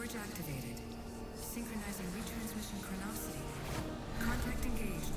Charge activated. Synchronizing retransmission chronicity. Contact engaged.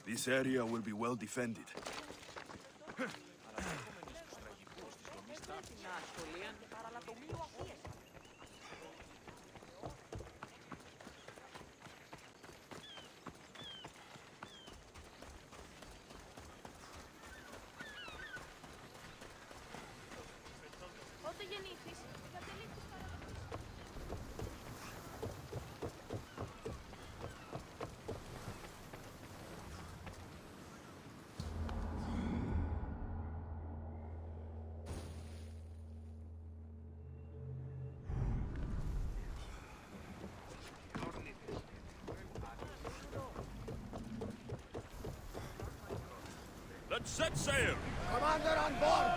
This area will be well defended. Let's set sail! Commander on board!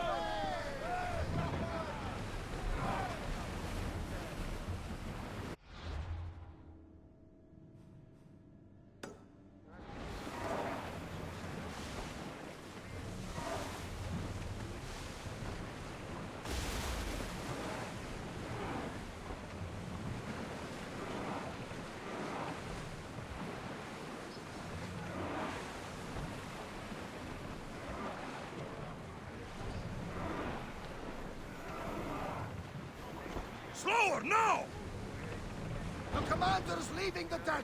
Slower, now! The commander's leading the deck!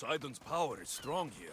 Poseidon's power is strong here.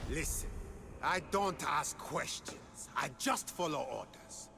Listen, I don't ask questions. I just follow orders.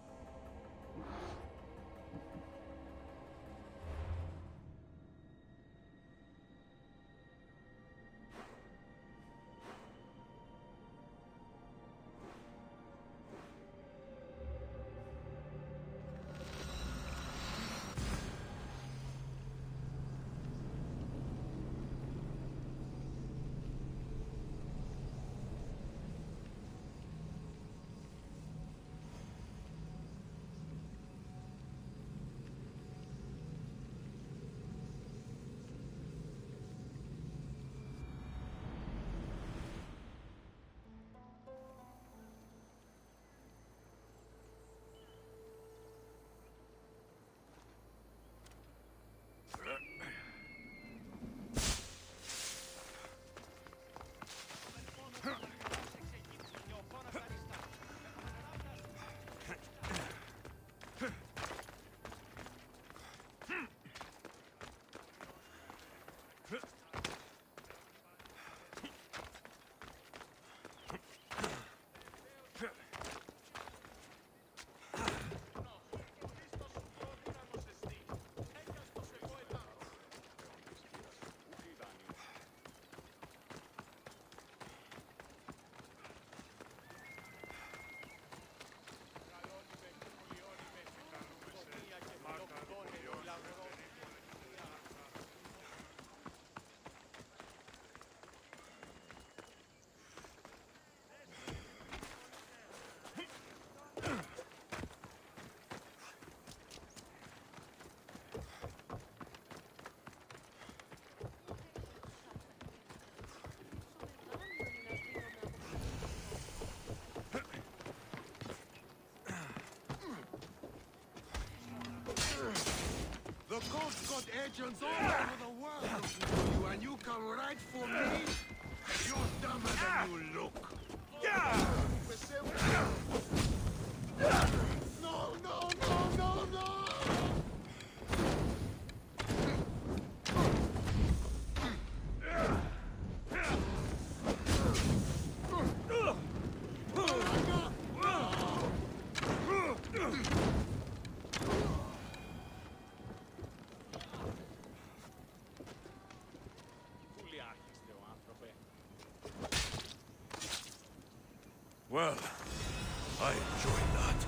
The coast got agents all over the world looking for you, and you come right for me? You're dumber than you look. No, no, no, no, no! Well, I enjoyed that.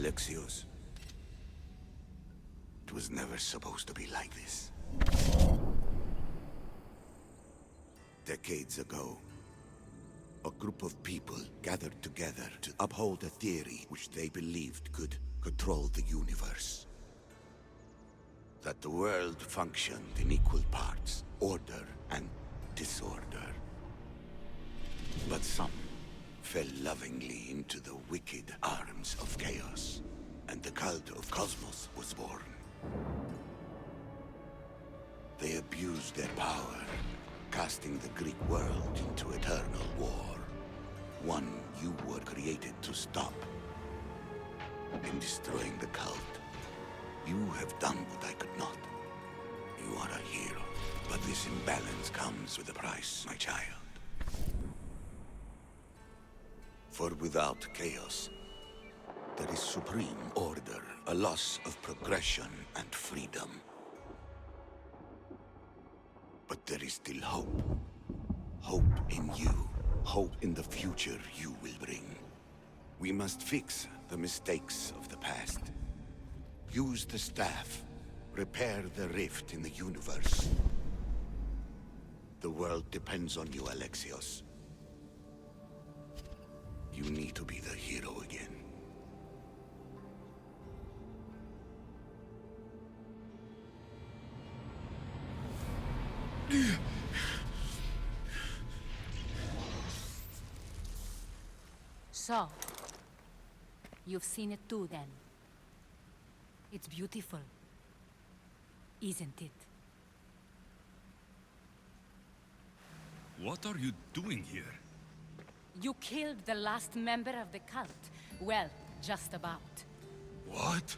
Alexios. It was never supposed to be like this. Decades ago, a group of people gathered together to uphold a theory which they believed could control the universe. That the world functioned in equal parts, order and disorder. But some fell lovingly into the wicked arms of chaos, and the cult of Cosmos was born. They abused their power, casting the Greek world into eternal war. One you were created to stop. In destroying the cult, you have done what I could not. You are a hero, but this imbalance comes with a price, my child. For without chaos, there is supreme order, a loss of progression and freedom. But there is still hope. Hope in you. Hope in the future you will bring. We must fix the mistakes of the past. Use the staff. Repair the rift in the universe. The world depends on you, Alexios. You need to be the hero again. So, you've seen it too, then. It's beautiful, isn't it? What are you doing here? You killed the last member of the cult. Well, just about. What?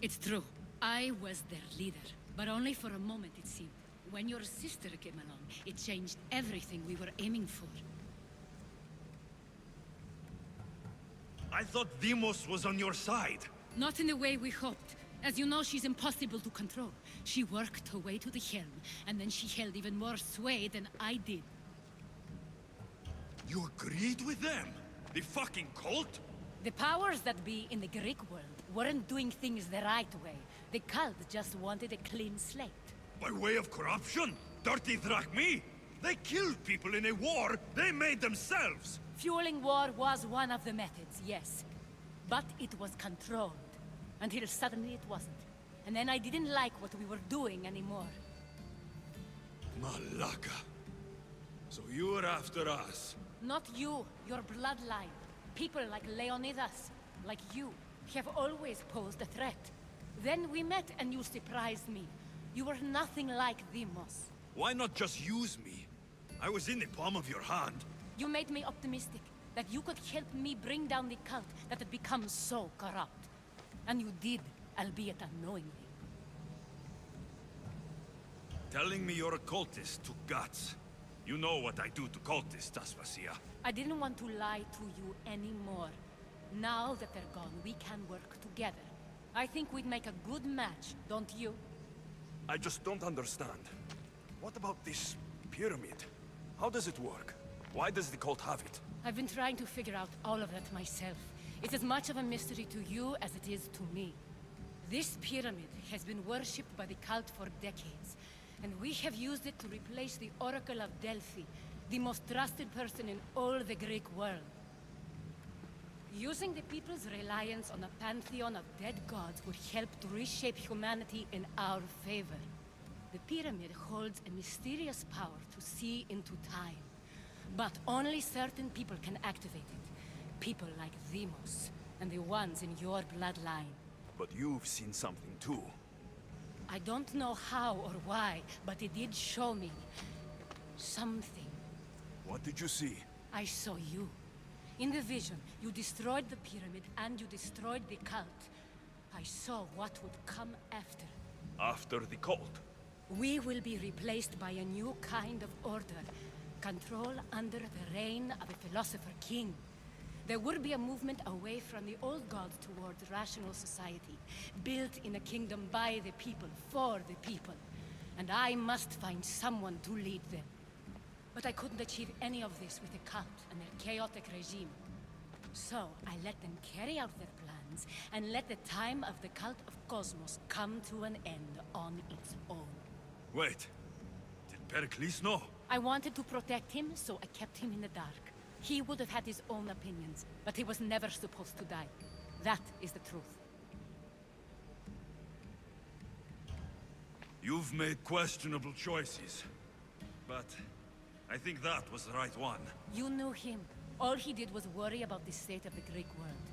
It's true. I was their leader, but only for a moment, it seemed. When your sister came along, it changed everything we were aiming for. I thought Deimos was on your side. Not in the way we hoped. As you know, she's impossible to control. She worked her way to the helm, and then she held even more sway than I did. You agreed with them? The fucking cult? The powers that be in the Greek world weren't doing things the right way. The cult just wanted a clean slate. By way of corruption? Dirty drachmi? They killed people in a war they made themselves! Fueling war was one of the methods, yes. But it was controlled. Until suddenly it wasn't. And then I didn't like what we were doing anymore. Malaka. So you were after us? Not you, your bloodline. People like Leonidas, like you, have always posed a threat. Then we met and you surprised me. You were nothing like Deimos. Why not just use me? I was in the palm of your hand. You made me optimistic that you could help me bring down the cult that had become so corrupt. And you did, albeit unknowingly. Telling me you're a cultist took guts. You know what I do to cultists, Aspasia. I didn't want to lie to you anymore. Now that they're gone, we can work together. I think we'd make a good match, don't you? I just don't understand. What about this pyramid? How does it work? Why does the cult have it? I've been trying to figure out all of that myself. It's as much of a mystery to you as it is to me. This pyramid has been worshipped by the cult for decades, and we have used it to replace the Oracle of Delphi, the most trusted person in all the Greek world. Using the people's reliance on a pantheon of dead gods would help to reshape humanity in our favor. The pyramid holds a mysterious power to see into time. But only certain people can activate it. People like Deimos, and the ones in your bloodline. But you've seen something too. I don't know how or why, but it did show me something. What did you see? I saw you. In the vision, you destroyed the pyramid and you destroyed the cult. I saw what would come after. After the cult? We will be replaced by a new kind of order. Control under the reign of a philosopher king. There would be a movement away from the old gods towards rational society, built in a kingdom by the people, for the people. And I must find someone to lead them. But I couldn't achieve any of this with the cult and their chaotic regime. So, I let them carry out their plans, and let the time of the cult of Cosmos come to an end on its own. Wait. Did Pericles know? I wanted to protect him, so I kept him in the dark. He would have had his own opinions, but he was never supposed to die. That is the truth. You've made questionable choices. But I think that was the right one. You knew him. All he did was worry about the state of the Greek world.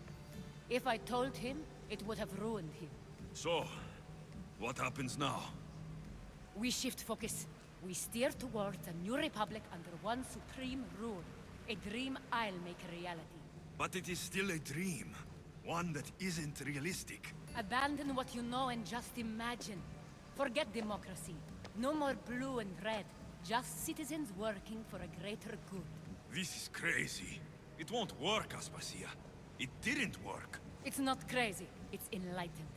If I told him, it would have ruined him. So, what happens now? We shift focus. We steer towards a new republic under one supreme rule. A dream I'll make a reality. But it is still a dream. One that isn't realistic. Abandon what you know and just imagine. Forget democracy. No more blue and red. Just citizens working for a greater good. This is crazy. It won't work, Aspasia. It didn't work. It's not crazy. It's enlightened.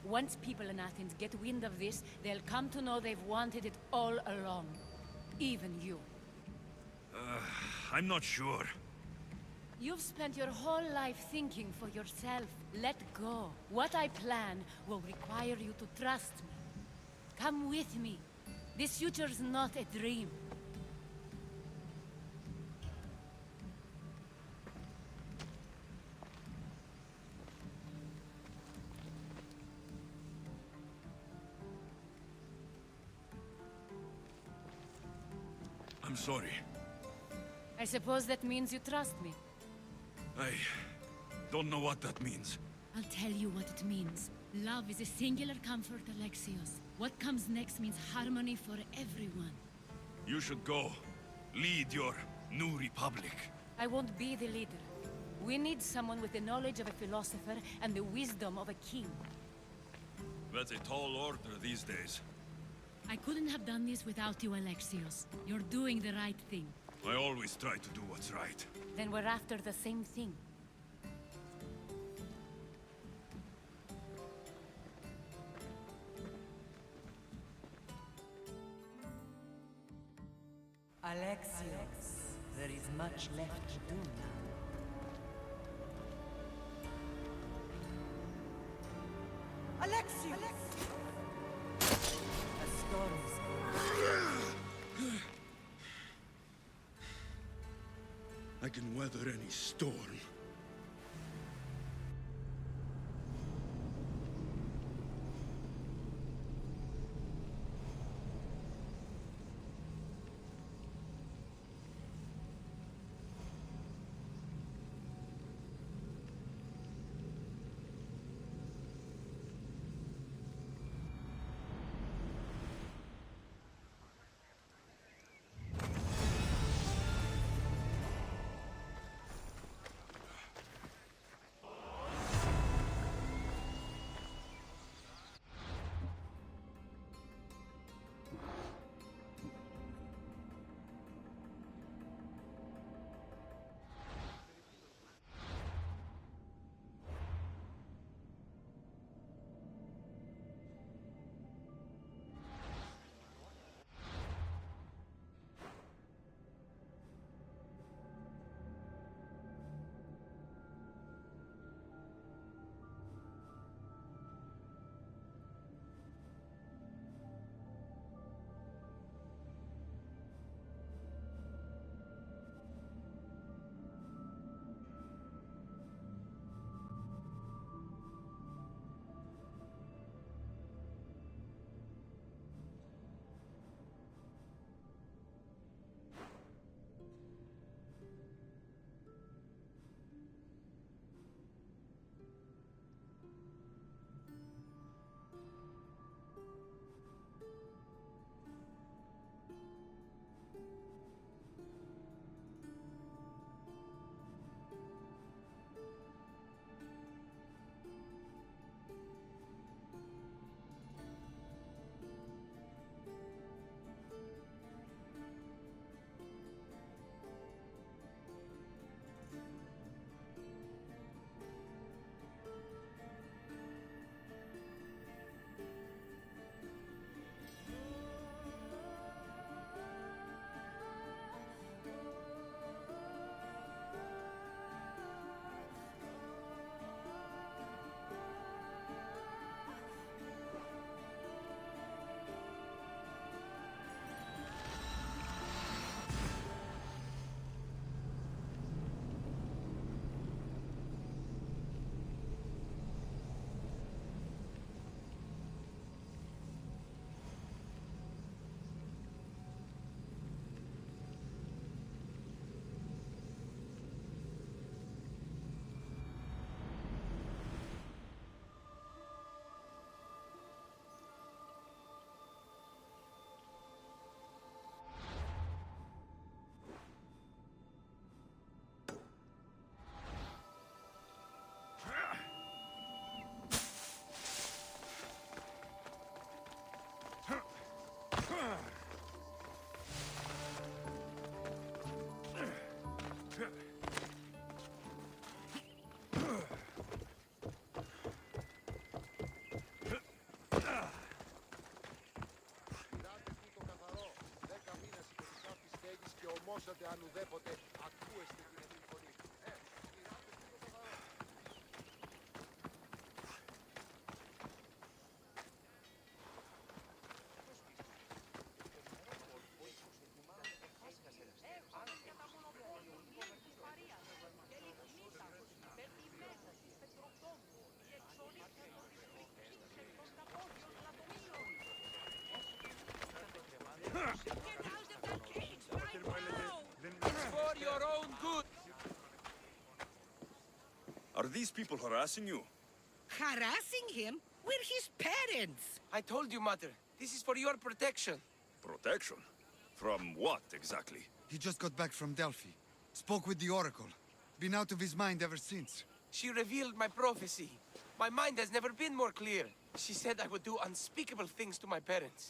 Once people in Athens get wind of this, they'll come to know they've wanted it all along. Even you. I'm not sure. You've spent your whole life thinking for yourself. Let go. What I plan will require you to trust me. Come with me. This future's not a dream. I'm sorry. I suppose that means you trust me. I don't know what that means. I'll tell you what it means. Love is a singular comfort, Alexios. What comes next means harmony for everyone. You should go. Lead your new republic. I won't be the leader. We need someone with the knowledge of a philosopher and the wisdom of a king. That's a tall order these days. I couldn't have done this without you, Alexios. You're doing the right thing. I always try to do what's right. Then we're after the same thing. Alexios, there is much left to do now. Alexios! A storm is coming. I can weather any storm. Ομόσατε αν ουδέποτε ακούεστε την συμφωνή. Πειράτε το καθαρό. For your own good. Are these people harassing you? Harassing him? We're his parents! I told you, Mother. This is for your protection. Protection? From what, exactly? He just got back from Delphi. Spoke with the Oracle. Been out of his mind ever since. She revealed my prophecy. My mind has never been more clear. She said I would do unspeakable things to my parents.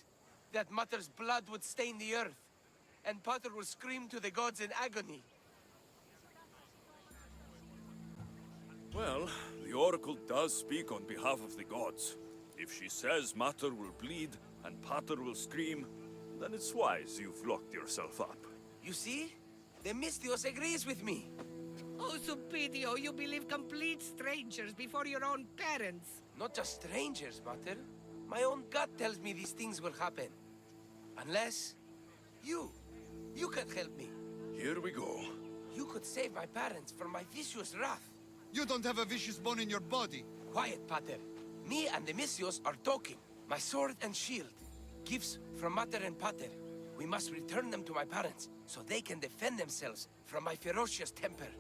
That Mother's blood would stain the earth. And Pater will scream to the gods in agony. Well, the Oracle does speak on behalf of the gods. If she says Mater will bleed and Pater will scream, then it's wise you've locked yourself up. You see? The Mystios agrees with me. Oh, Supidio, you believe complete strangers before your own parents. Not just strangers, Mater. My own gut tells me these things will happen. Unless... You can help me. Here we go. You could save my parents from my vicious wrath. You don't have a vicious bone in your body. Quiet, Pater. Me and the Mystios are talking. My sword and shield. Gifts from Mater and Pater. We must return them to my parents, so they can defend themselves from my ferocious temper.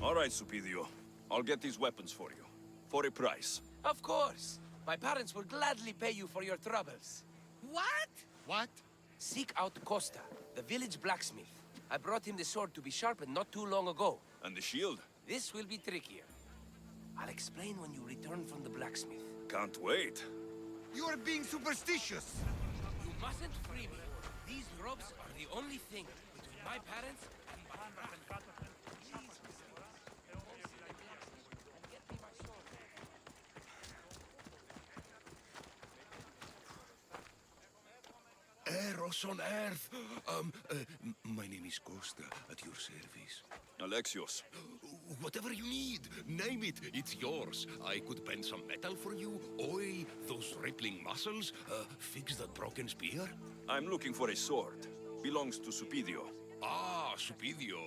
All right, Supidio. I'll get these weapons for you. For a price. Of course. My parents will gladly pay you for your troubles. What? What? Seek out Costa, the village blacksmith. I brought him the sword to be sharpened not too long ago. And the shield? This will be trickier. I'll explain when you return from the blacksmith. Can't wait. You are being superstitious. You mustn't free me. These ropes are the only thing between my parents and my wrath. Eros on Earth! My name is Costa, at your service. Alexios. Whatever you need, name it, it's yours. I could bend some metal for you, oil those rippling muscles, fix that broken spear. I'm looking for a sword. Belongs to Supidio. Ah, Supidio.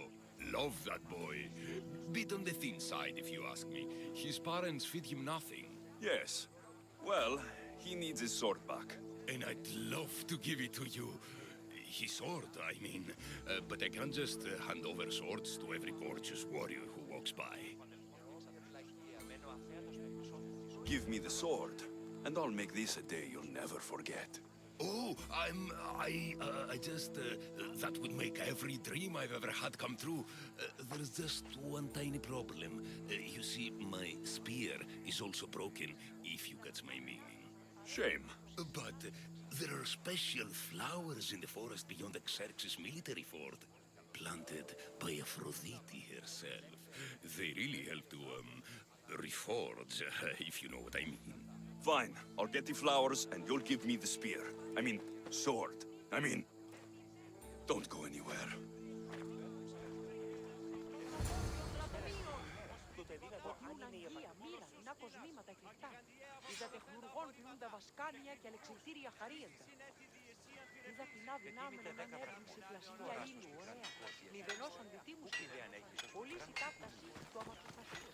Love that boy. Bit on the thin side, if you ask me. His parents feed him nothing. Yes. Well, he needs his sword back. And I'd love to give it to you. His sword, I mean. But I can't just hand over swords to every gorgeous warrior who walks by. Give me the sword, and I'll make this a day you'll never forget. Oh, I just, that would make every dream I've ever had come true. There's just one tiny problem. You see, my spear is also broken, if you get my meaning. Shame. But there are special flowers in the forest beyond Xerxes' military fort, planted by Aphrodite herself. They really help to, reforge, if you know what I mean. Fine. I'll get the flowers, and you'll give me the spear. I mean, sword. Don't go anywhere. Είδατε χλουργών πλούν τα βασκάνια και αλεξιθήρια χαρίεντα. Είδα κοινά δυνάμενα να ανέβουν σε πλασιλία ήλου, ωραία. Μηδενός αντιτίμους είδα. Πολύ σιτάφταση του αμαρτωχασίου.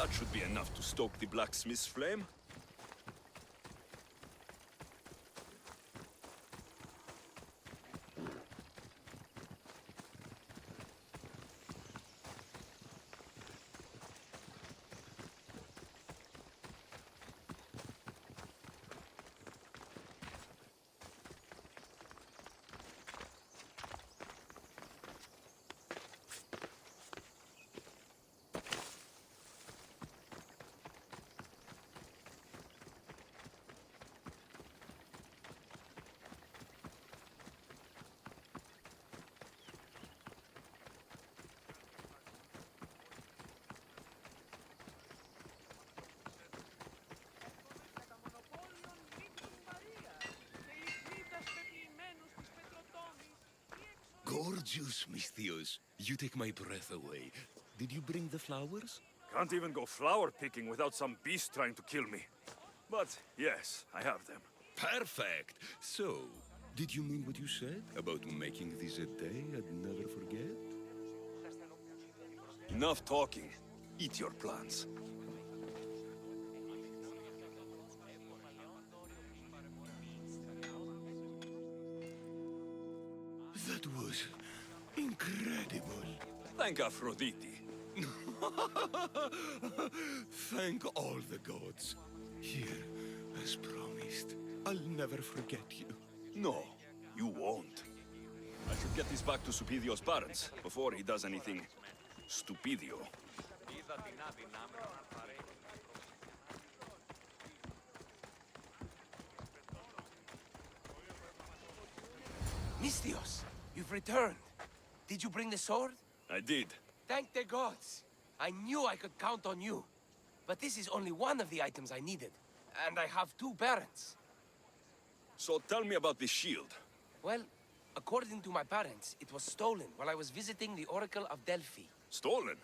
That should be enough to stoke the blacksmith's flame. Gorgeous, Misthios. You take my breath away. Did you bring the flowers? Can't even go flower picking without some beast trying to kill me. But yes, I have them. Perfect. So, did you mean what you said about making this a day I'd never forget? Enough talking. Eat your plants. That was incredible. Thank Aphrodite. Thank all the gods. Here, as promised, I'll never forget you. No, you won't. I should get this back to Supidio's parents before he does anything stupidio. Misthios, you've returned. Did you bring the sword? I did. Thank the gods. I knew I could count on you. But this is only one of the items I needed. And I have two parents. So tell me about the shield. Well, according to my parents, it was stolen while I was visiting the Oracle of Delphi. Stolen?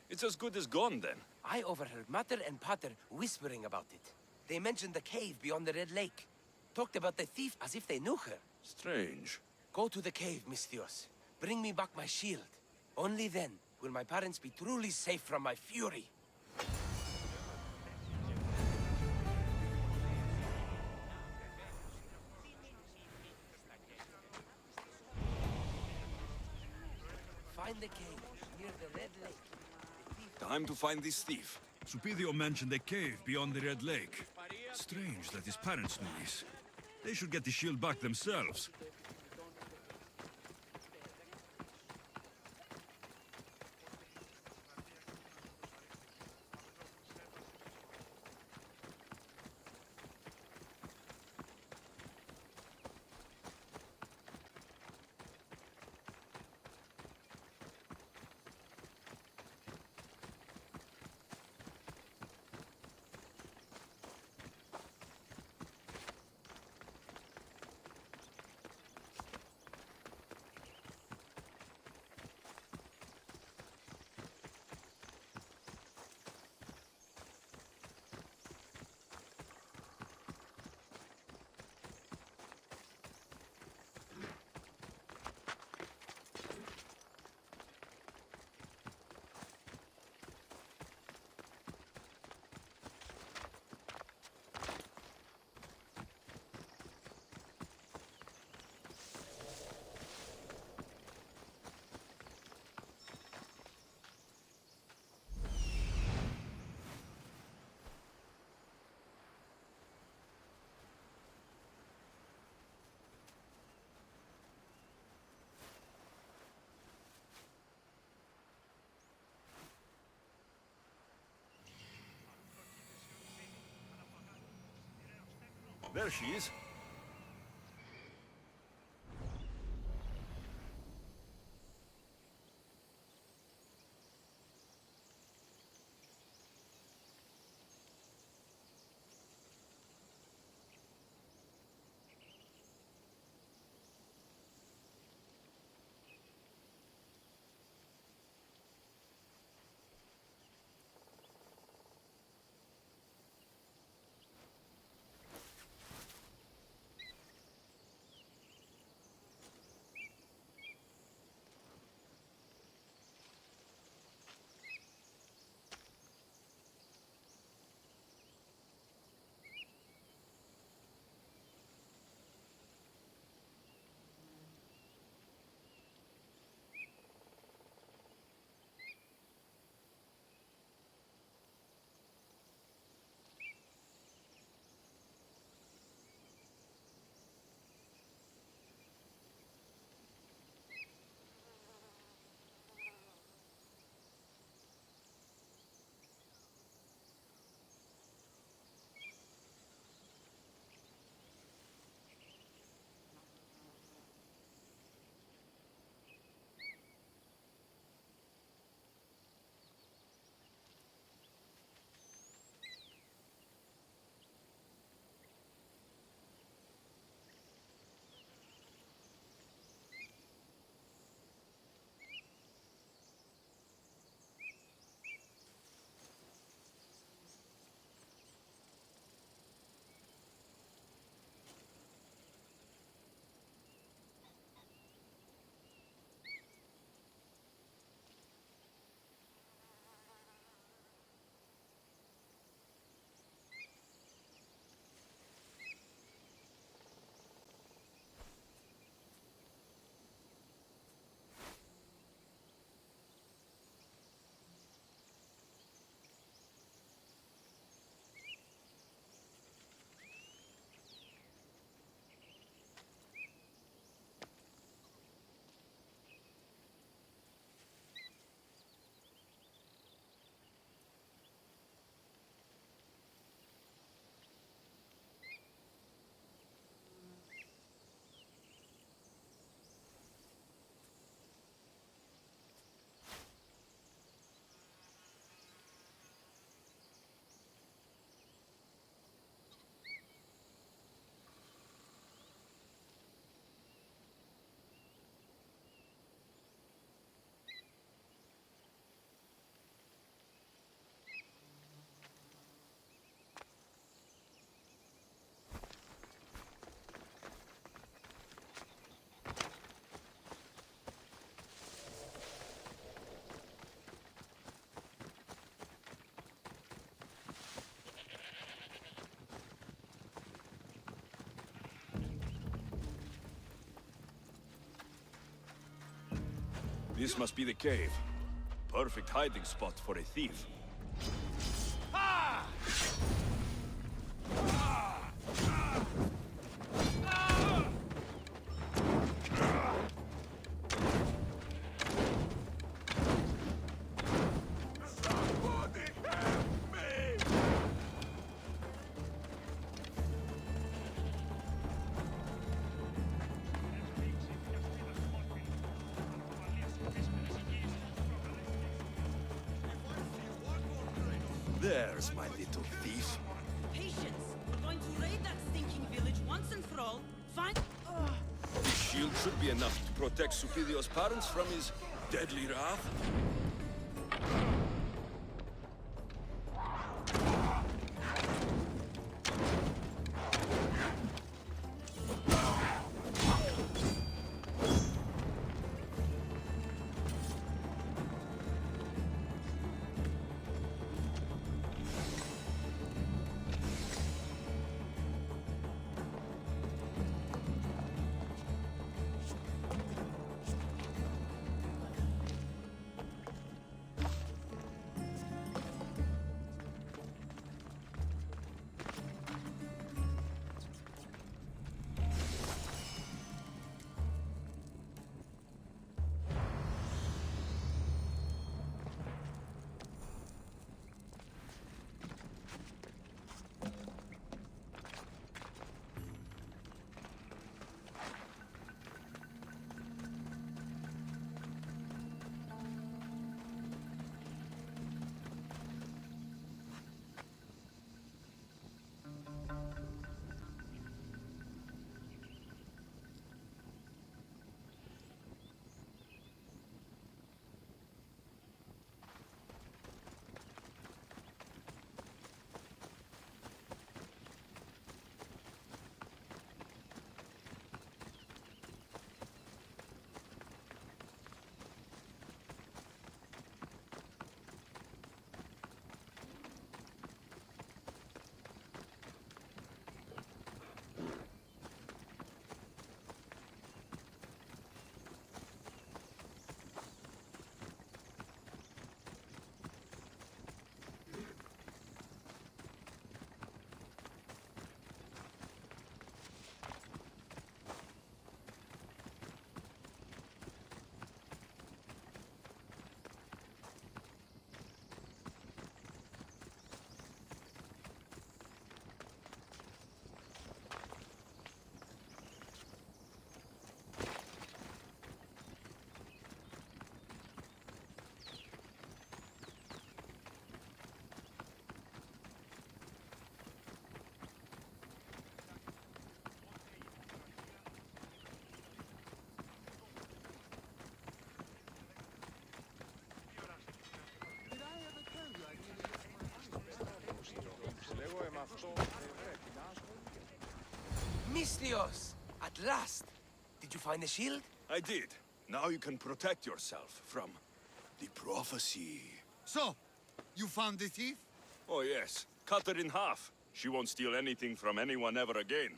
It's as good as gone then. I overheard Mater and Pater whispering about it. They mentioned the cave beyond the Red Lake. Talked about the thief as if they knew her. Strange. Go to the cave, Misthios. Bring me back my shield. Only then will my parents be truly safe from my fury. Find the cave near the Red Lake. Time to find this thief. Supidio mentioned a cave beyond the Red Lake. Strange that his parents knew this. They should get the shield back themselves. There she is. This must be the cave. Perfect hiding spot for a thief. There's my little thief. Patience! We're going to raid that stinking village once and for all. Find... This shield should be enough to protect Supidio's parents from his deadly wrath. Misthios! At last! Did you find the shield? I did. Now you can protect yourself from the prophecy. So, you found the thief? Oh yes. Cut her in half. She won't steal anything from anyone ever again.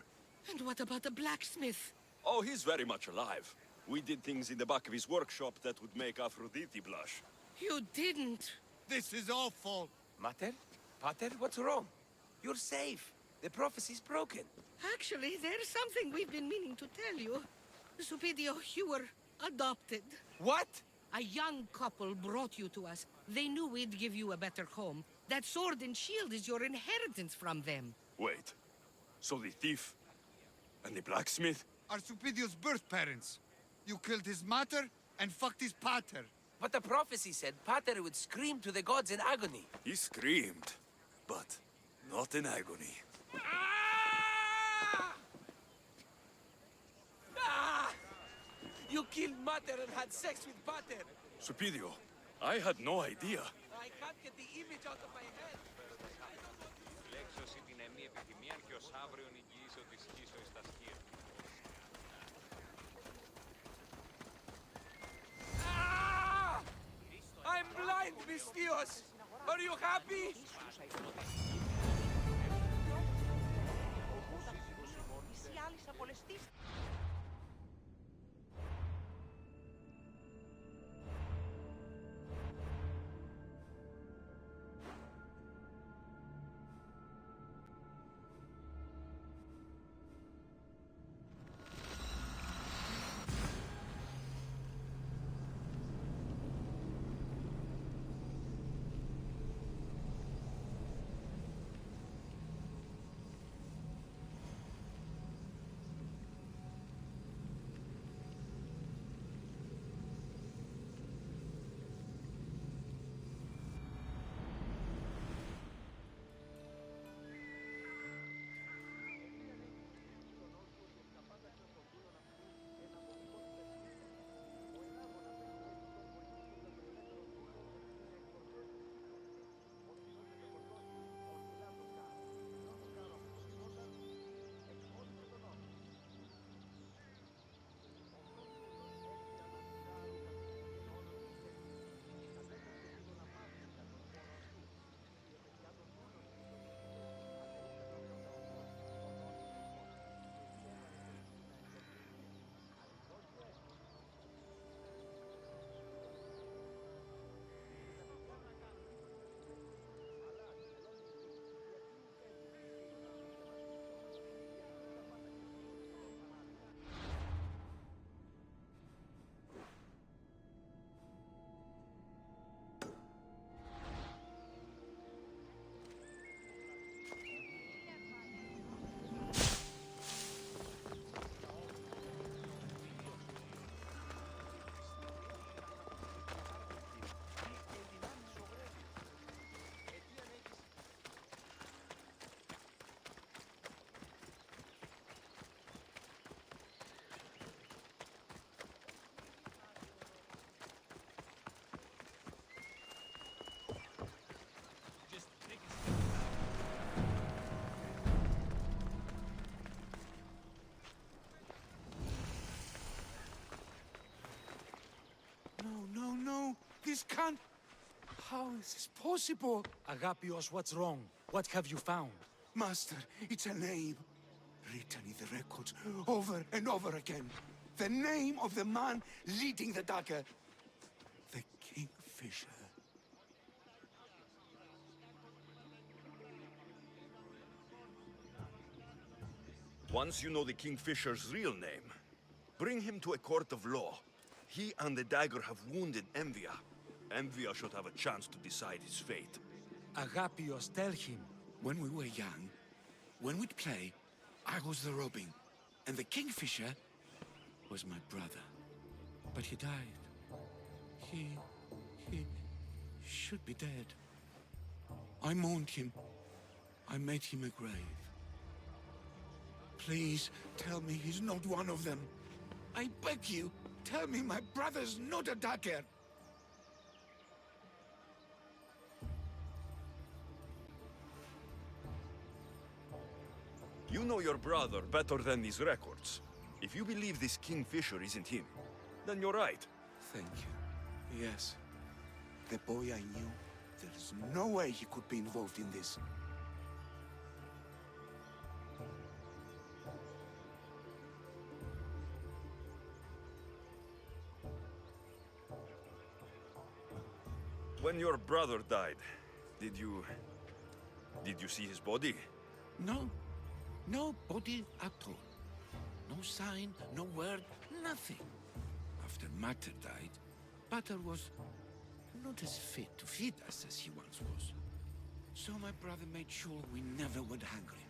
And what about the blacksmith? Oh, he's very much alive. We did things in the back of his workshop that would make Aphrodite blush. You didn't. This is awful. Mater? Pater, what's wrong? You're safe. The prophecy's broken. Actually, there's something we've been meaning to tell you. Supidio, you were adopted. What? A young couple brought you to us. They knew we'd give you a better home. That sword and shield is your inheritance from them. Wait. So the thief and the blacksmith? Are Supidio's birth parents. You killed his mater and fucked his pater. But the prophecy said Pater would scream to the gods in agony. He screamed, but not in agony. Ah! Ah! You killed Mater and had sex with Pater. Supidio, I had no idea. I can't get the image out of my head. Ah! I'm blind, Misthios! Are you happy? This can't... How is this possible? Agapios, what's wrong? What have you found? Master, it's a name. Written in the records over and over again. The name of the man leading the dagger. The Kingfisher. Once you know the Kingfisher's real name, bring him to a court of law. He and the dagger have wounded Envia. Envia should have a chance to decide his fate. Agapios, tell him. When we were young, when we'd play, I was the robin, and the Kingfisher was my brother. But he died. He should be dead. I mourned him. I made him a grave. Please, tell me he's not one of them. I beg you, tell me my brother's not a dagger. You know your brother better than these records. If you believe this Kingfisher isn't him, then you're right. Thank you. Yes. The boy I knew, there's no way he could be involved in this. When your brother died, did you see his body? No. No body at all. No sign, no word, nothing. After Mater died, Pater was not as fit to feed us as he once was. So my brother made sure we never went hungry.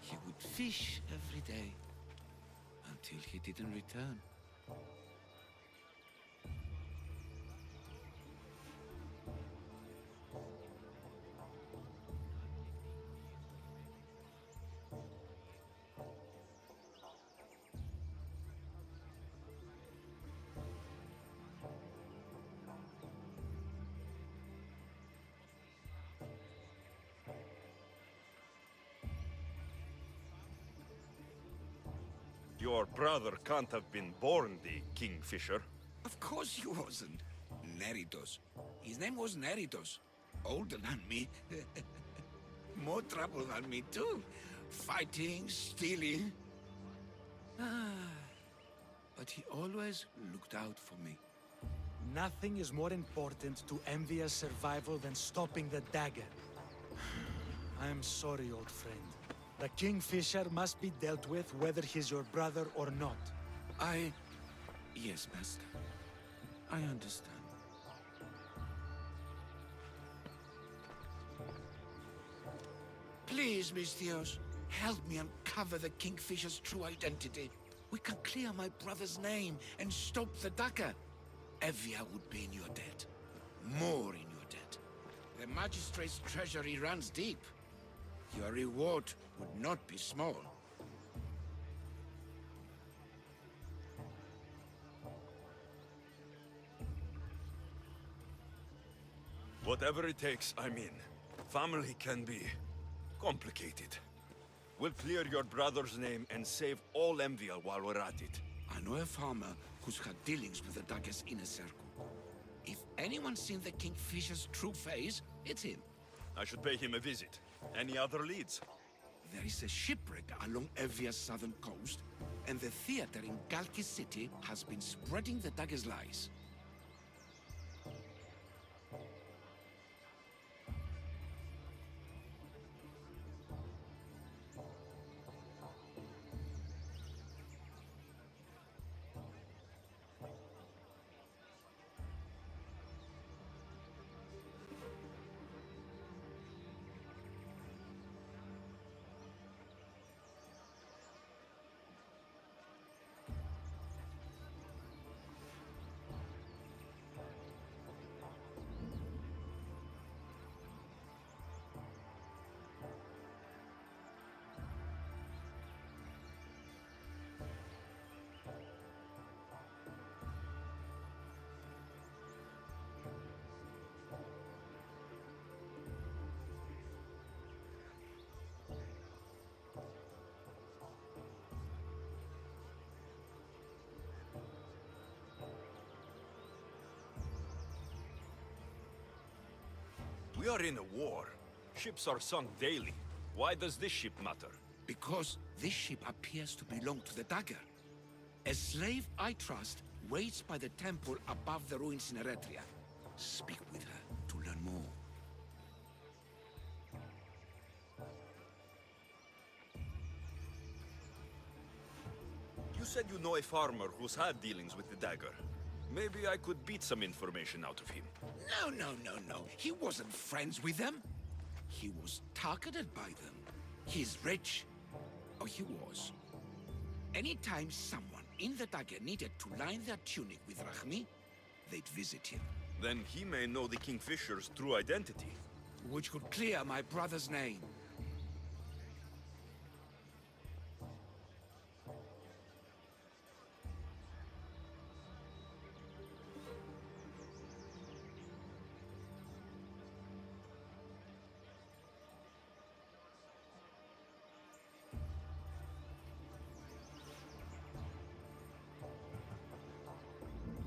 He would fish every day until he didn't return. Your brother can't have been born the Kingfisher. Of course he wasn't. Neritos. His name was Neritos. Older than me. More trouble than me too. Fighting, stealing. But he always looked out for me. Nothing is more important to Envia's survival than stopping the dagger. I am sorry, old friend. The Kingfisher must be dealt with whether he's your brother or not. Yes, Master. I understand. Please, Misthios, help me uncover the Kingfisher's true identity. We can clear my brother's name and stop the dagger. Evia would be in your debt. More in your debt. The Magistrate's treasury runs deep. Your reward would not be small. Whatever it takes, I'm in. Family can be complicated. We'll clear your brother's name and save all Envia while we're at it. I know a farmer who's had dealings with the dagger's inner circle. If anyone's seen the Kingfisher's true face, it's him. I should pay him a visit. Any other leads? There is a shipwreck along Evia's southern coast, and the theater in Galki City has been spreading the dagger's lies. We are in a war. Ships are sunk daily. Why does this ship matter? Because this ship appears to belong to the dagger. A slave I trust waits by the temple above the ruins in Eretria. Speak with her to learn more. You said you know a farmer who's had dealings with the dagger. Maybe I could beat some information out of him. No. He wasn't friends with them. He was targeted by them. He's rich. Oh, he was. Anytime someone in the dagger needed to line their tunic with Rahmi, they'd visit him. Then he may know the Kingfisher's true identity. Which could clear my brother's name.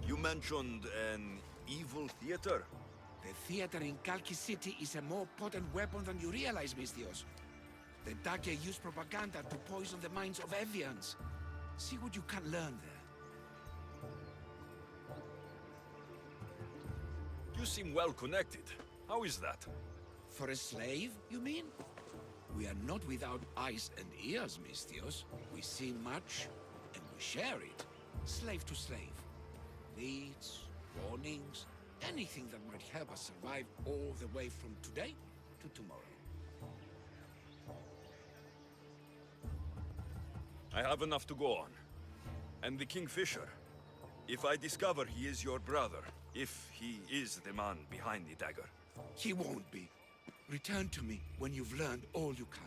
You mentioned an evil theater? The theater in Kalki City is a more potent weapon than you realize, Misthios. The dagger used propaganda to poison the minds of Evians. See what you can learn there. You seem well connected. How is that? For a slave, you mean? We are not without eyes and ears, Misthios. We see much, and we share it. Slave to slave. Leads, warnings, anything that might help us survive all the way from today to tomorrow. I have enough to go on. And the Kingfisher. If I discover he is your brother, if he is the man behind the dagger. He won't be. Return to me when you've learned all you can.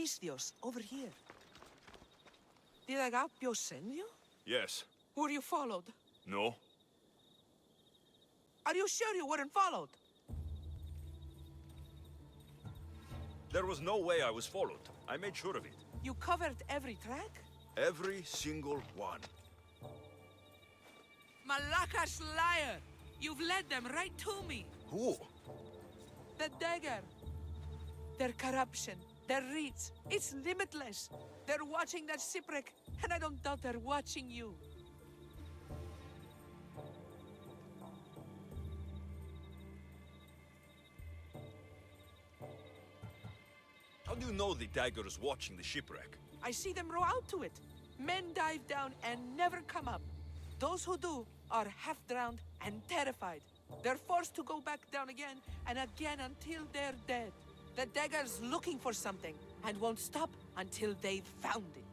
Misthios, over here. Did Agapios send you? Yes. Were you followed? No? Are you sure you weren't followed? There was no way I was followed. I made sure of it. You covered every track? Every single one. Malakas liar! You've led them right to me. Who? The dagger. Their corruption, their reach, it's limitless. They're watching that shipwreck, and I don't doubt they're watching you. How do you know the dagger is watching the shipwreck? I see them row out to it. Men dive down and never come up. Those who do are half-drowned and terrified. They're forced to go back down again and again until they're dead. The dagger's looking for something and won't stop until they've found it.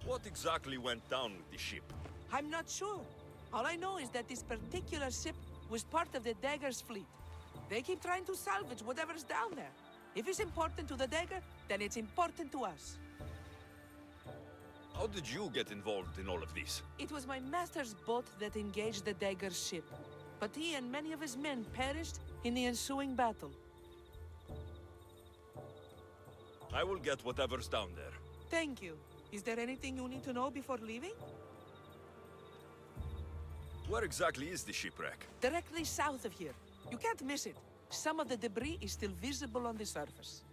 What exactly went down with the ship? I'm not sure. All I know is that this particular ship was part of the dagger's fleet. They keep trying to salvage whatever's down there. If it's important to the dagger, then it's important to us. How did you get involved in all of this? It was my master's boat that engaged the dagger's ship. But he and many of his men perished in the ensuing battle. I will get whatever's down there. Thank you. Is there anything you need to know before leaving? Where exactly is the shipwreck? Directly south of here. You can't miss it. Some of the debris is still visible on the surface.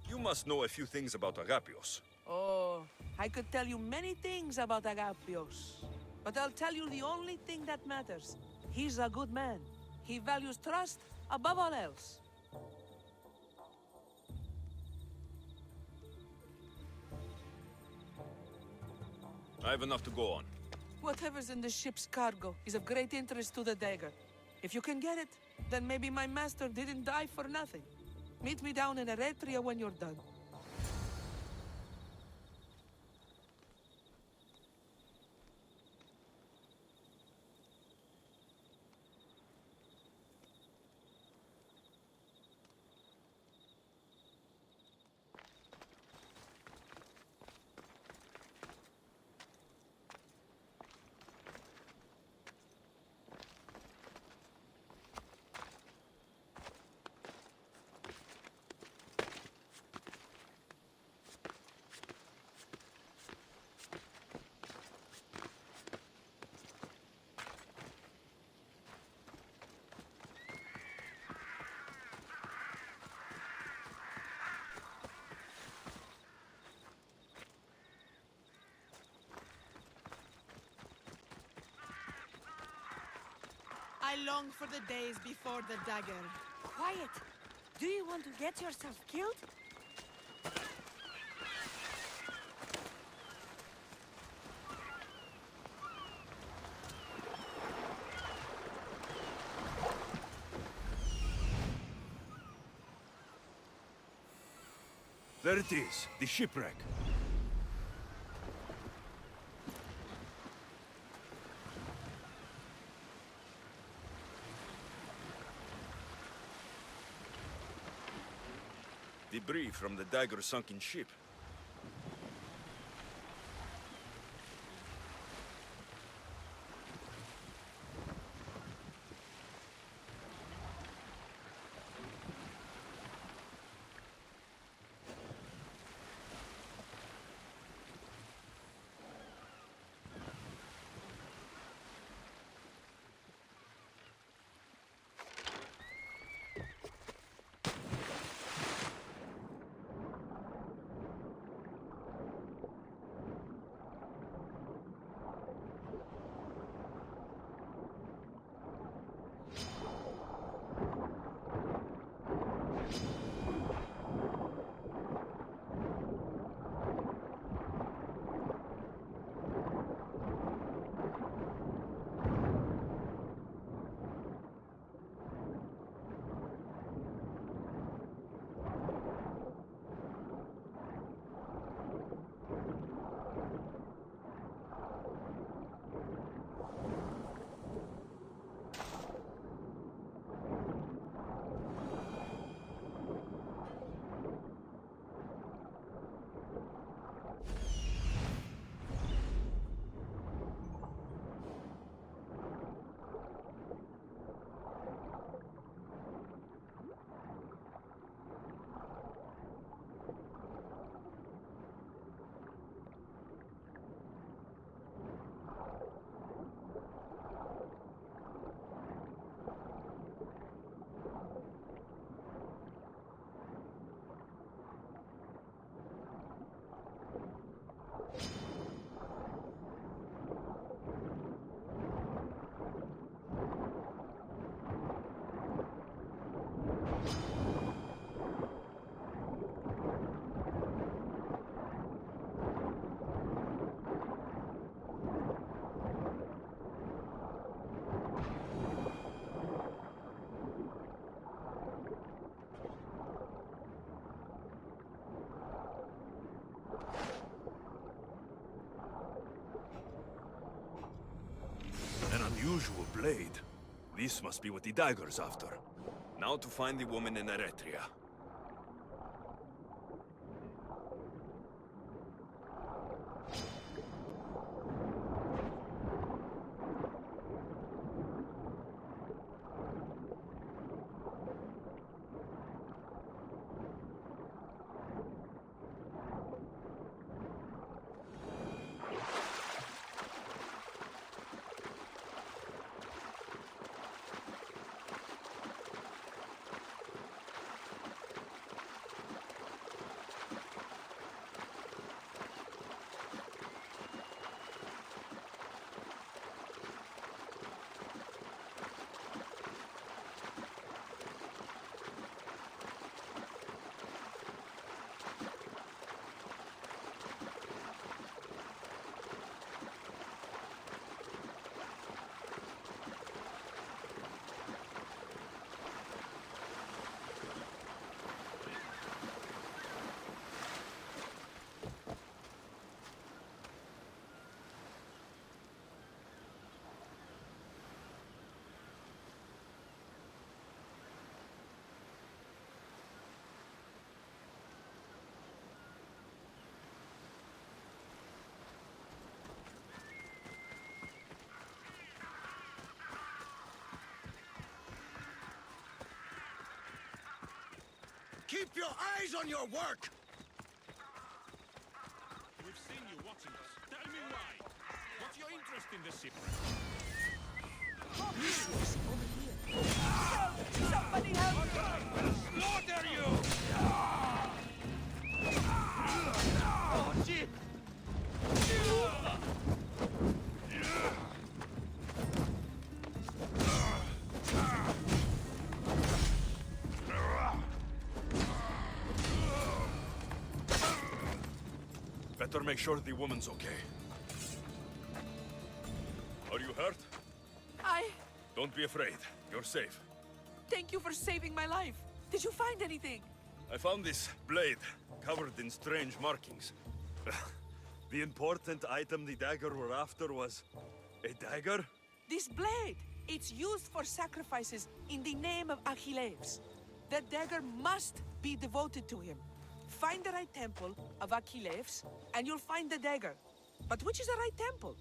You must know a few things about Agapios. Oh, I could tell you many things about Agapios. But I'll tell you the only thing that matters. He's a good man. He values trust above all else. I have enough to go on. Whatever's in the ship's cargo is of great interest to the dagger. If you can get it, then maybe my master didn't die for nothing. Meet me down in Eretria when you're done. I long for the days before the dagger. Quiet! Do you want to get yourself killed? There it is, the shipwreck. Debris from the dagger's sunken ship. unusual blade. This must be what the dagger's after. Now to find the woman in Eretria. Keep your eyes on your work! We've seen you watching us. Tell me why. What's your interest in the ship? Somebody help me! Slaughter you! Oh, shit! Better make sure the woman's okay. Are you hurt? Don't be afraid. You're safe. Thank you for saving my life. Did you find anything? I found this blade, covered in strange markings. The important item the dagger were after was... a dagger? This blade! It's used for sacrifices in the name of Achilles. The dagger must be devoted to him. Find the right temple of Achilles, and you'll find the dagger. But which is the right temple?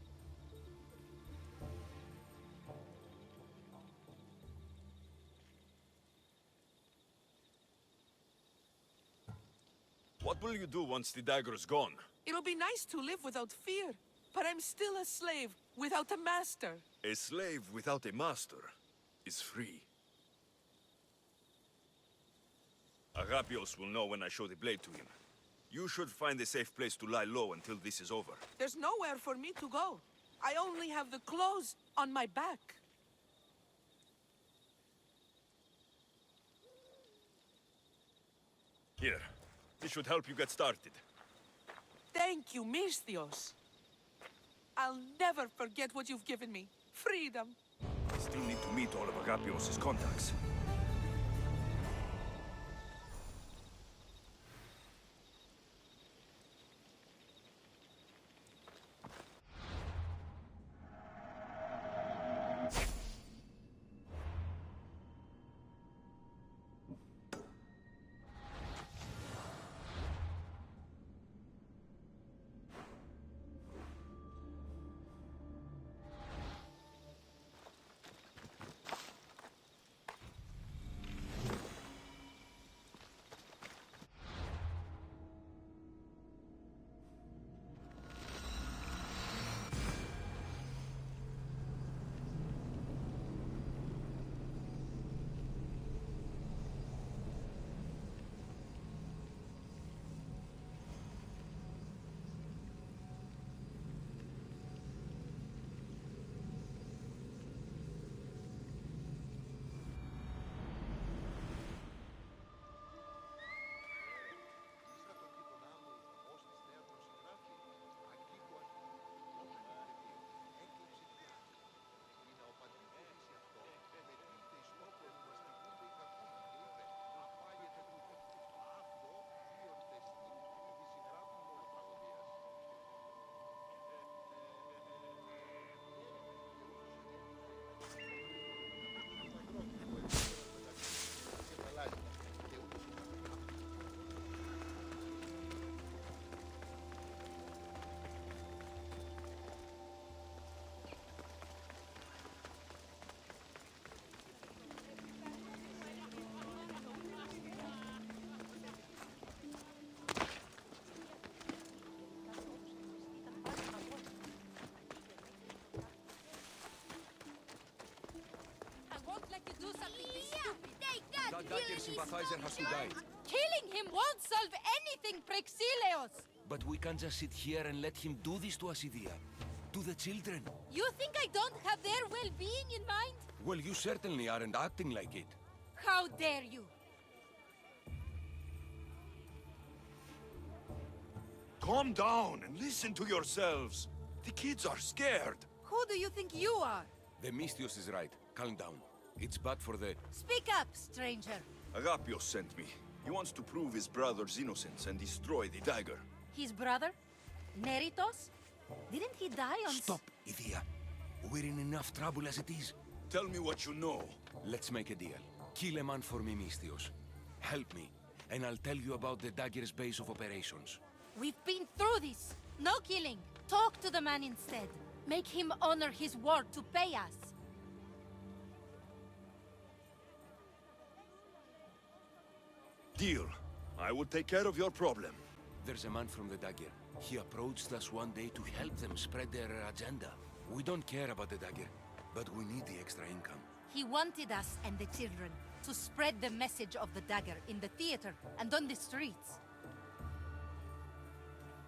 What will you do once the dagger's gone? It'll be nice to live without fear, but I'm still a slave without a master. A slave without a master is free. Agapios will know when I show the blade to him. You should find a safe place to lie low until this is over. There's nowhere for me to go. I only have the clothes on my back. Here, this should help you get started. Thank you, Misthios. I'll never forget what you've given me. Freedom. I still need to meet all of Agapios' contacts. Dagger sympathizer has to die. Killing him won't solve anything, Prexileos! But we can't just sit here and let him do this to us, Idia. To the children. You think I don't have their well-being in mind? Well, you certainly aren't acting like it. How dare you! Calm down and listen to yourselves. The kids are scared. Who do you think you are? The Mystios is right. Calm down. It's bad for the... Speak up, stranger. Agapios sent me. He wants to prove his brother's innocence and destroy the dagger. His brother? Neritos? Didn't he die on... Stop, Idia. We're in enough trouble as it is. Tell me what you know. Let's make a deal. Kill a man for me, Mystios. Help me, and I'll tell you about the dagger's base of operations. We've been through this. No killing. Talk to the man instead. Make him honor his word to pay us. Deal. I will take care of your problem. There's a man from the dagger. He approached us one day to help them spread their agenda. We don't care about the dagger, but we need the extra income. He wanted us and the children to spread the message of the dagger in the theater and on the streets.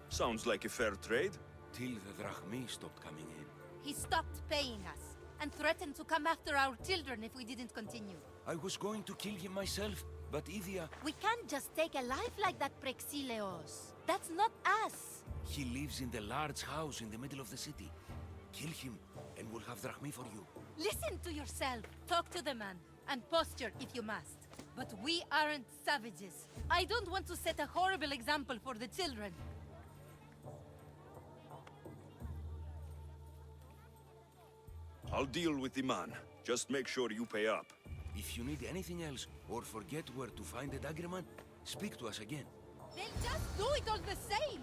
Sounds like a fair trade. Till the drachmi stopped coming in. He stopped paying us and threatened to come after our children if we didn't continue. I was going to kill him myself, but Idia... We can't just take a life like that, Prexileos. That's not us. He lives in the large house in the middle of the city. Kill him, and we'll have drachmi for you. Listen to yourself. Talk to the man, and posture if you must. But we aren't savages. I don't want to set a horrible example for the children. I'll deal with the man. Just make sure you pay up. If you need anything else, or forget where to find the dagger man, speak to us again. They'll just do it all the same!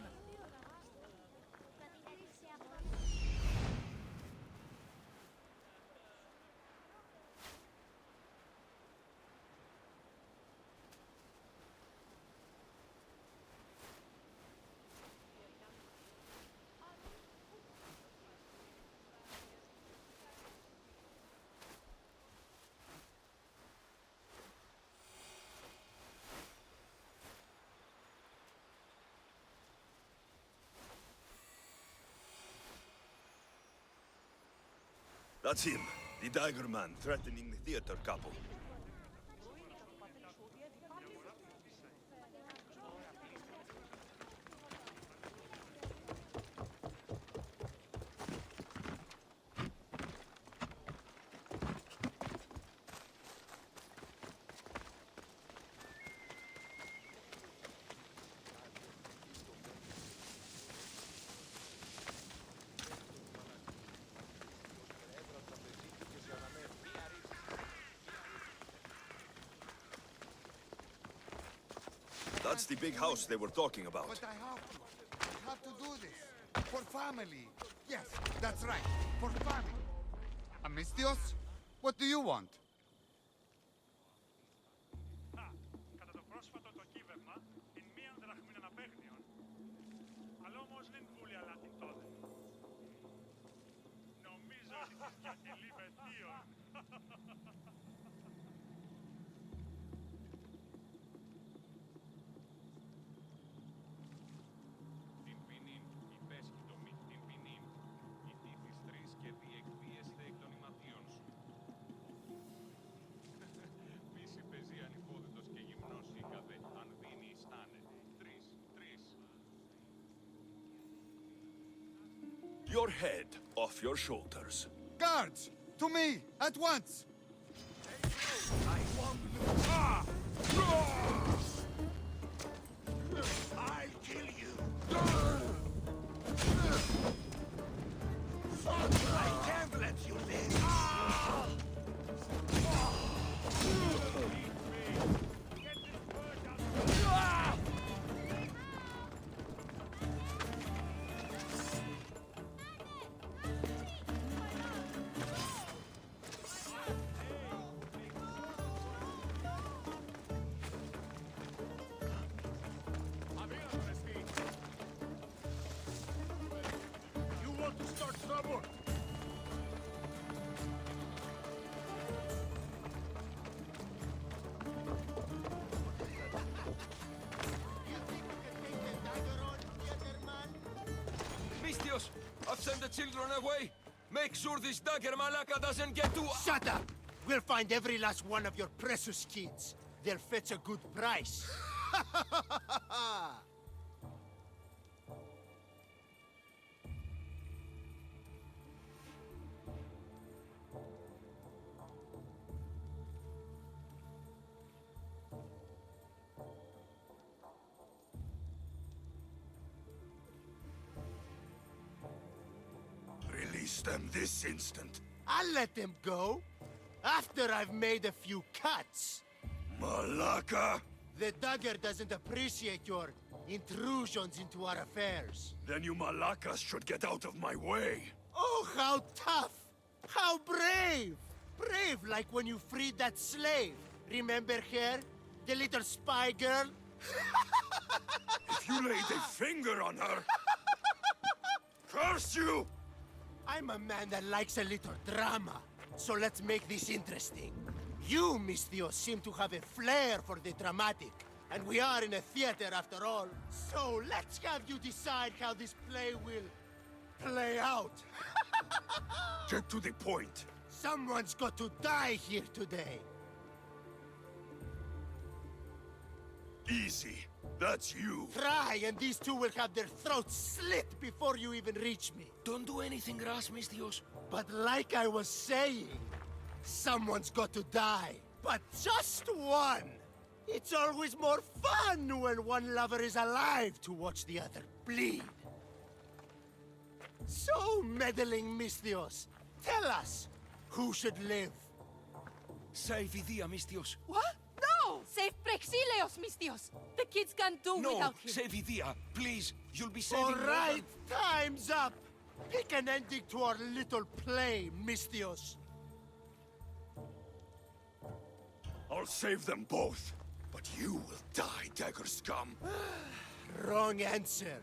That's him, the dagger man threatening the theater couple. That's the big house they were talking about. But I have to do this. For family. Yes, that's right. For family. Amistios, what do you want? Κατά το πρόσφατο το κύβευμα, την μίαν δραχμήν αναπαίχνιον. Αλλά όμως δεν βούλει αλάτιν τότε. Νομίζω ότι της διακελεί με θείον. Την ποινήν, υπέσχει το μη την ποινήν, η τύφης τρεις και διεκδίεστε εκ των ηματίων σου. Πίση παίζει ανυπόδητος και γυμνός ήκαδε, αν δίνει στάνε. Τρεις. Your head off your shoulders. Guards! To me! At once! I won't lose. I'll kill you. I can't let you live. not send the children away. Make sure this dagger Malaka doesn't get to... Shut up! We'll find every last one of your precious kids. They'll fetch a good price. Release them this instant. I'll let them go. After I've made a few cuts. Malaka! The dagger doesn't appreciate your intrusions into our affairs. Then you Malakas should get out of my way. Oh, how tough! How brave! Brave like when you freed that slave. Remember her? The little spy girl? If you laid a finger on her... Curse you! I'm a man that likes a little drama. So let's make this interesting. You, Misthios, seem to have a flair for the dramatic. And we are in a theater after all. So let's have you decide how this play will play out. Get to the point. Someone's got to die here today. Easy. That's you. Try, and these two will have their throats slit before you even reach me. Don't do anything rash, Misthios. But like I was saying, someone's got to die. But just one. It's always more fun when one lover is alive to watch the other bleed. So, meddling Misthios, tell us, who should live? Save Idia, Misthios. What? No! Save Praxilios, Misthios! The kids can't do No, without him. save Idia. Please, you'll be saving... All right, time's up. Pick an ending to our little play, Misthios. I'll save them both. But you will die, dagger scum. Wrong answer.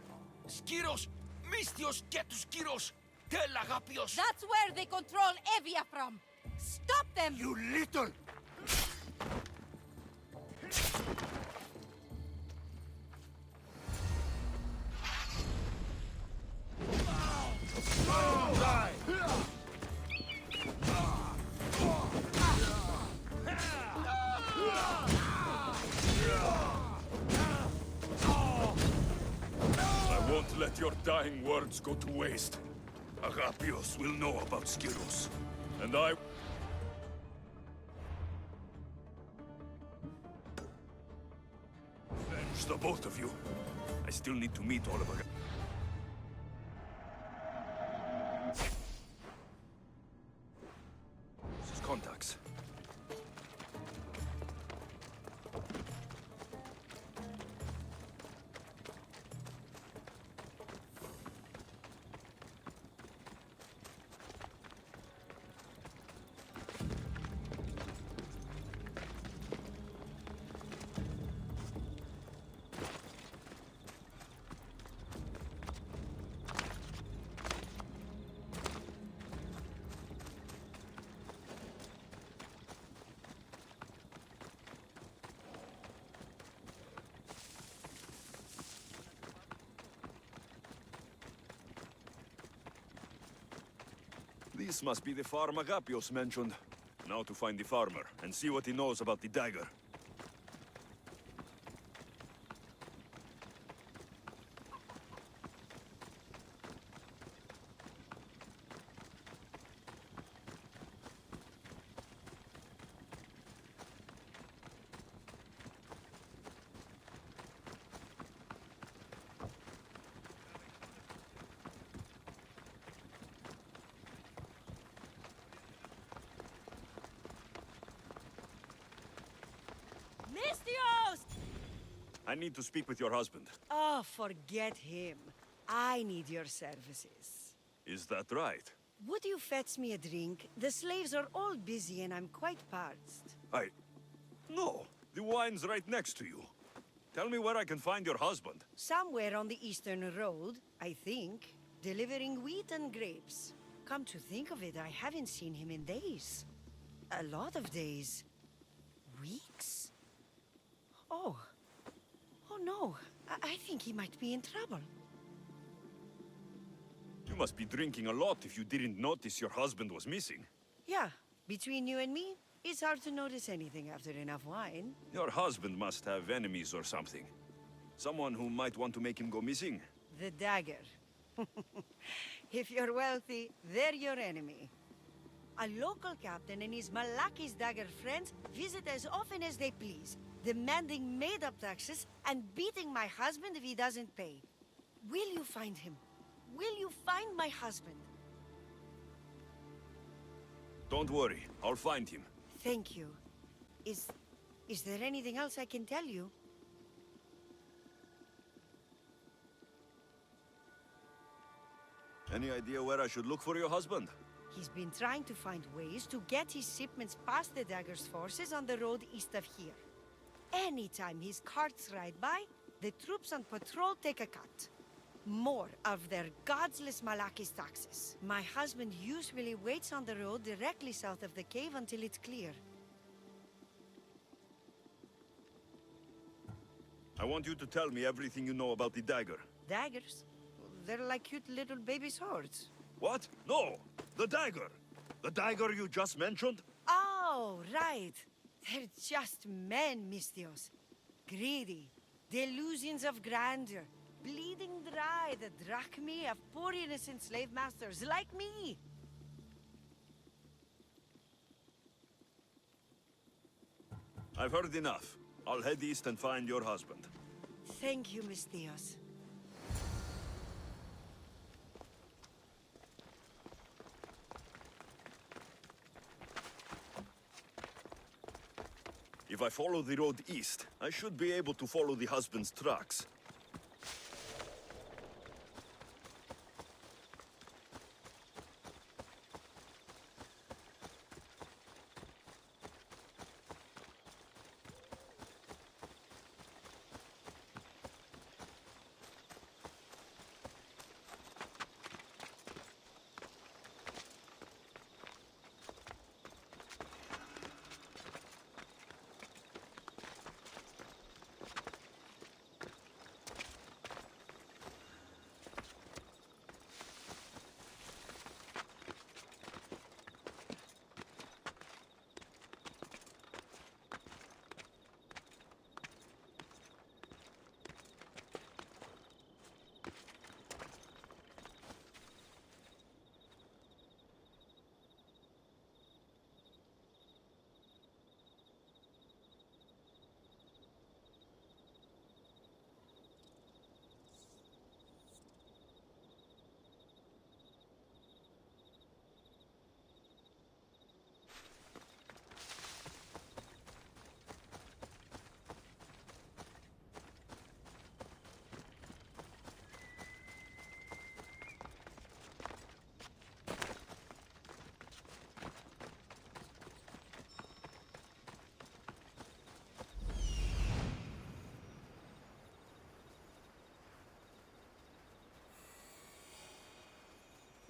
Skiros! Misthios, get to Skiros! Tell Agapios! That's where they control Evia from! Stop them! You little... I won't let your dying words go to waste. Agapios will know about Skiros. And I... Avenge the both of you. I still need to meet all of Agapios. This is contacts. This must be the farm Agapios mentioned. Now to find the farmer, and see what he knows about the dagger. Misthios! I need to speak with your husband. Oh, forget him. I need your services. Is that right? Would you fetch me a drink? The slaves are all busy and I'm quite parched. No, the wine's right next to you. Tell me where I can find your husband. Somewhere on the Eastern Road, I think, delivering wheat and grapes. Come to think of it, I haven't seen him in days. A lot of days. Weeks? Oh. Oh no, I think he might be in trouble. You must be drinking a lot if you didn't notice your husband was missing. Yeah, between you and me, it's hard to notice anything after enough wine. Your husband must have enemies or something. Someone who might want to make him go missing. The dagger. If you're wealthy, they're your enemy. A local captain and his Malaki's dagger friends visit as often as they please, demanding made-up taxes and beating my husband if he doesn't pay. Will you find him? Will you find my husband? Don't worry, I'll find him. Thank you. Is there anything else I can tell you? Any idea where I should look for your husband? He's been trying to find ways to get his shipments past the Dagger's forces on the road east of here. Anytime his carts ride by, the troops on patrol take a cut. More of their godless Malaki's taxes. My husband usually waits on the road directly south of the cave until it's clear. I want you to tell me everything you know about the dagger. Daggers? They're like cute little baby swords. What? No! The dagger! The dagger you just mentioned? Oh, right. They're just men, Mistios. Greedy. Delusions of grandeur. Bleeding dry the drachmae of poor innocent slave masters like me. I've heard enough. I'll head east and find your husband. Thank you, Mistios. If I follow the road east, I should be able to follow the husband's tracks.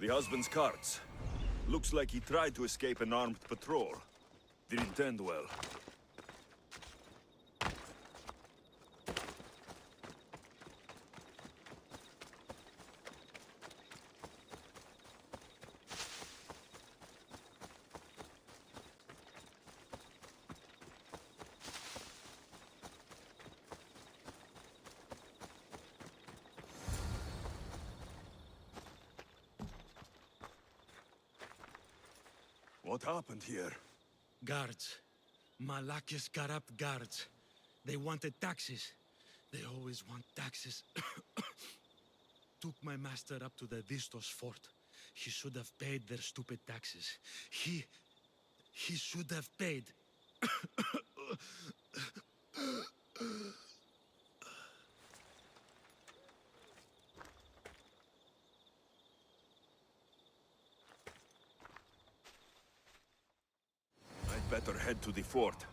The husband's carts. Looks like he tried to escape an armed patrol. Didn't end well. What happened here? Guards. Malakis got up guards. They wanted taxes. They always want taxes. Took my master up to the Vistos fort. He should have paid their stupid taxes. He should have paid. I'd better head to the fort.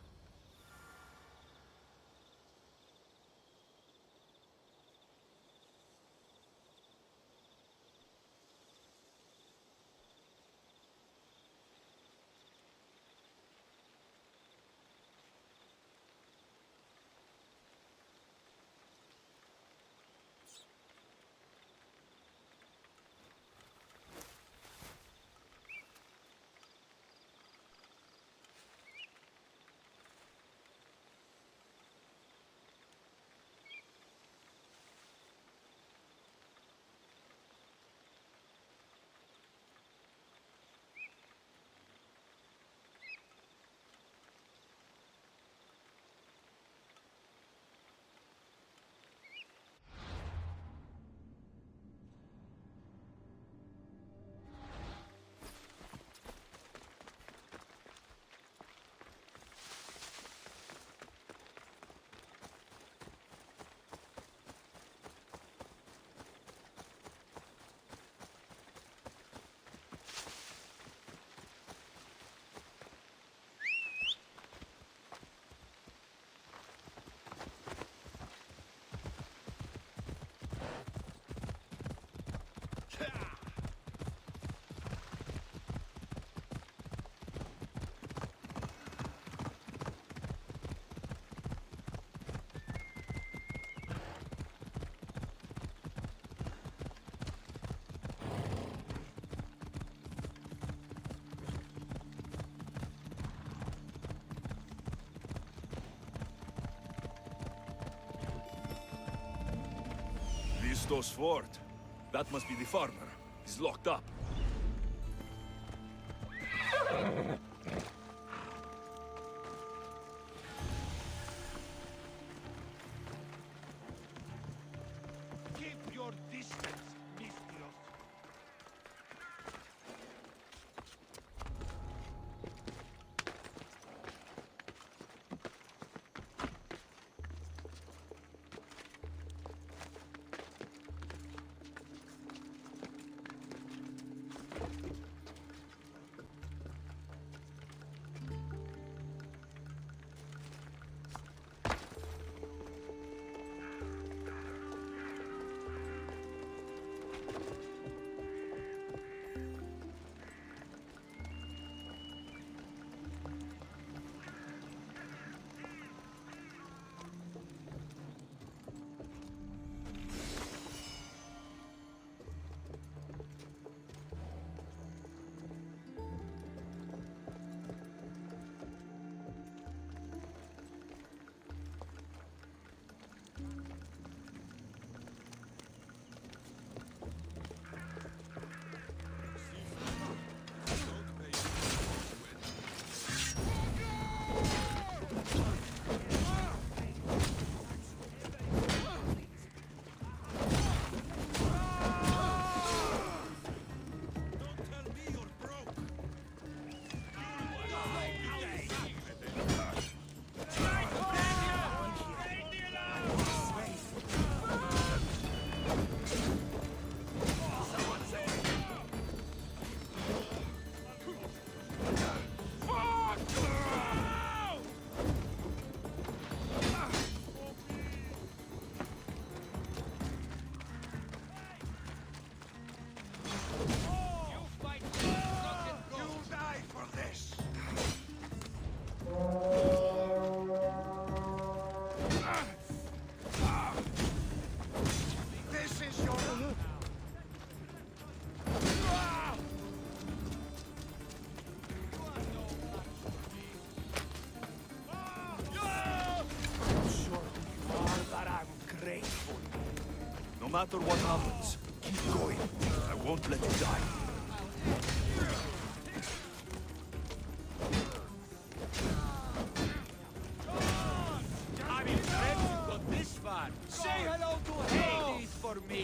Mistos fort. That must be the farmer. He's locked up. Keep your distance, Mistios. No matter what happens, keep going. I won't let you die. I'm impressed you got this far. Say hello to Hades for me.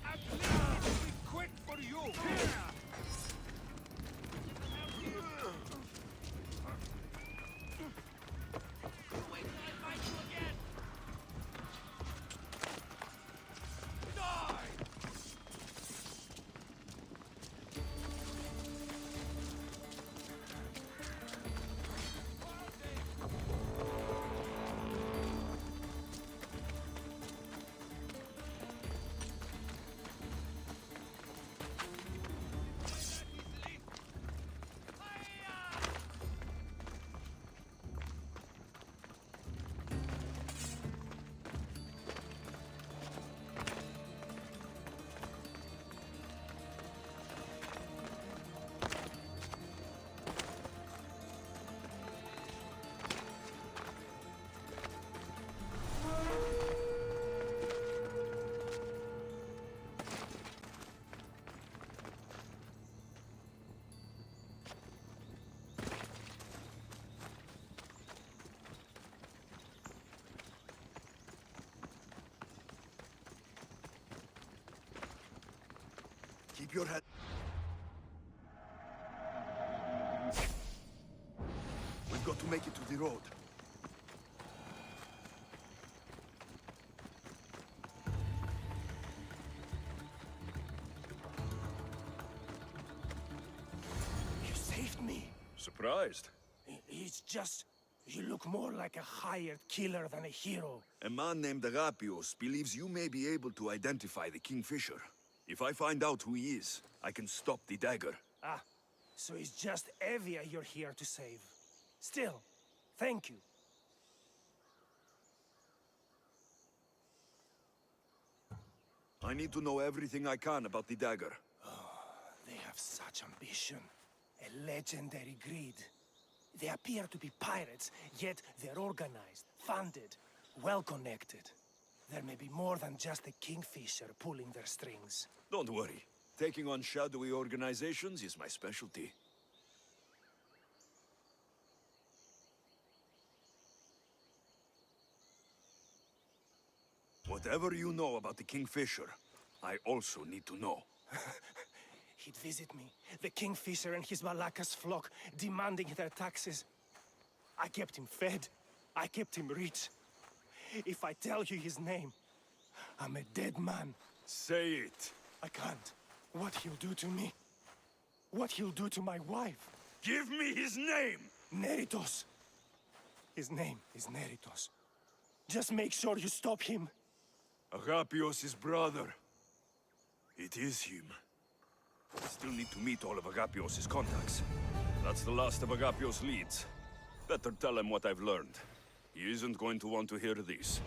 At least it'll be quick for you. Keep your head. We've got to make it to the road. You saved me. Surprised? It's just... you look more like a hired killer than a hero. A man named Agapios believes you may be able to identify the Kingfisher. If I find out who he is, I can stop the dagger. Ah, so it's just Evia you're here to save. Still, thank you. I need to know everything I can about the dagger. They have such ambition. A legendary greed. They appear to be pirates, yet they're organized, funded, well-connected. There may be more than just the Kingfisher pulling their strings. Don't worry. Taking on shadowy organizations is my specialty. Whatever you know about the Kingfisher, I also need to know. He'd visit me, the Kingfisher and his Malacca's flock, demanding their taxes. I kept him fed. I kept him rich. If I tell you his name, I'm a dead man. Say it. I can't. What he'll do to me. What he'll do to my wife. Give me his name! Neritos. His name is Neritos. Just make sure you stop him. Agapios' brother. It is him. I still need to meet all of Agapios' contacts. That's the last of Agapios' leads. Better tell him what I've learned. He isn't going to want to hear this.